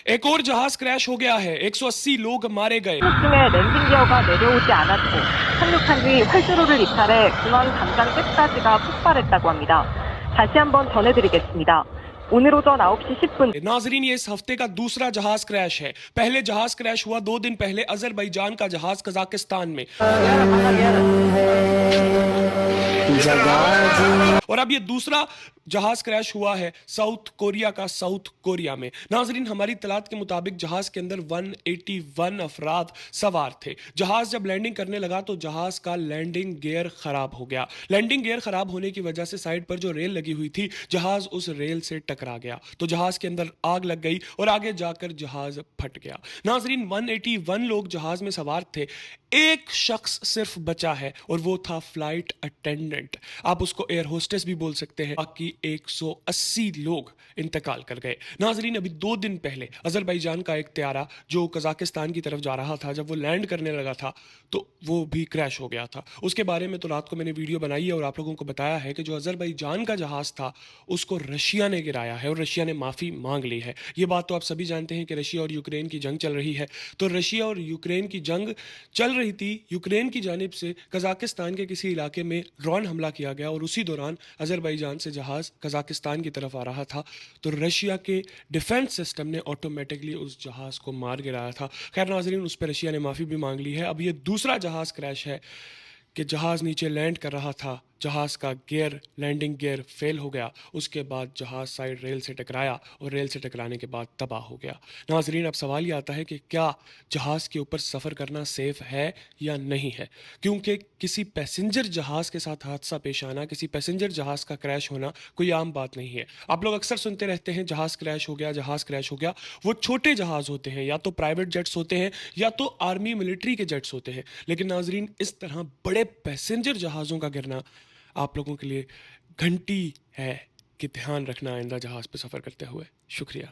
एक और जहाज क्रैश हो गया है, 180 लोग मारे गए। 착륙 중에 랜딩 기어가 내려오지 않았고 착륙한 뒤 활주로를 이탈해 군원 담장 가스가 폭발했다고 합니다. 다시 한번 전해드리겠습니다. 오늘 오전 9시 10분 नाजरीन, ये इस हफ्ते का दूसरा जहाज क्रैश है। पहले जहाज क्रैश हुआ 2 दिन पहले अजरबैजान का जहाज कजाकिस्तान में, और अब ये दूसरा जहाज क्रैश हुआ है साउथ कोरिया का साउथ कोरिया में। नाजरीन, हमारी तलात के मुताबिक जहाज के अंदर 181 अफराद सवार थे। जहाज जब लैंडिंग करने लगा तो जहाज का लैंडिंग गियर खराब हो गया। लैंडिंग गियर खराब होने की वजह से साइड पर जो रेल लगी हुई थी, जहाज उस रेल से टकरा गया तो जहाज के अंदर आग लग गई और आगे जाकर जहाज फट गया। नाजरीन, 181 लोग जहाज में सवार थे, एक शख्स सिर्फ बचा है और वो था फ्लाइट अटेंडेंट। आप उसको एयर होस्टेस भी बोल सकते हैं। बाकी 180 लोग इंतकाल कर गए। नाजरीन, अभी 2 दिन पहले अजरबैजान का एक त्यारा जो कजाकिस्तान की तरफ जा रहा था, जब वो लैंड करने लगा था तो वो भी क्रैश हो गया था। उसके बारे में तो रात को मैंने वीडियो बनाई है और आप लोगों को बताया है कि जो अजरबैजान का जहाज था उसको रशिया ने गिराया है और रशिया ने माफ़ी मांग ली है। ये बात तो आप सभी जानते हैं कि रशिया और यूक्रेन की जंग चल रही है। तो रशिया और यूक्रेन की जंग चल रही थी, यूक्रेन की जानिब से कजाकिस्तान के किसी इलाके में ड्रोन हमला किया गया और उसी दौरान अजरबैजान से जहाज़ कजाकिस्तान की तरफ आ रहा था तो रशिया के डिफेंस सिस्टम ने ऑटोमेटिकली उस जहाज़ को मार गिराया था। खैर नाजरीन, उस पर रशिया ने माफ़ी भी मांग ली है। अब ये दूसरा जहाज़ क्रैश है कि जहाज़ नीचे लैंड कर रहा था, जहाज़ का गियर, लैंडिंग गियर फेल हो गया, उसके बाद जहाज़ साइड रेल से टकराया और रेल से टकराने के बाद तबाह हो गया। नाजरीन, अब सवाल ये आता है कि क्या जहाज़ के ऊपर सफ़र करना सेफ़ है या नहीं है, क्योंकि किसी पैसेंजर जहाज़ के साथ हादसा पेश आना, किसी पैसेंजर जहाज़ का क्रैश होना कोई आम बात नहीं है। आप लोग अक्सर सुनते रहते हैं जहाज़ क्रैश हो गया, जहाज़ क्रैश हो गया। वो छोटे जहाज़ होते हैं, या तो प्राइवेट जेट्स होते हैं या तो आर्मी मिलिट्री के जेट्स होते हैं। लेकिन नाजरीन, इस तरह बड़े पैसेंजर जहाज़ों का गिरना आप लोगों के लिए घंटी है कि ध्यान रखना आइंदा जहाज़ पे सफ़र करते हुए। शुक्रिया।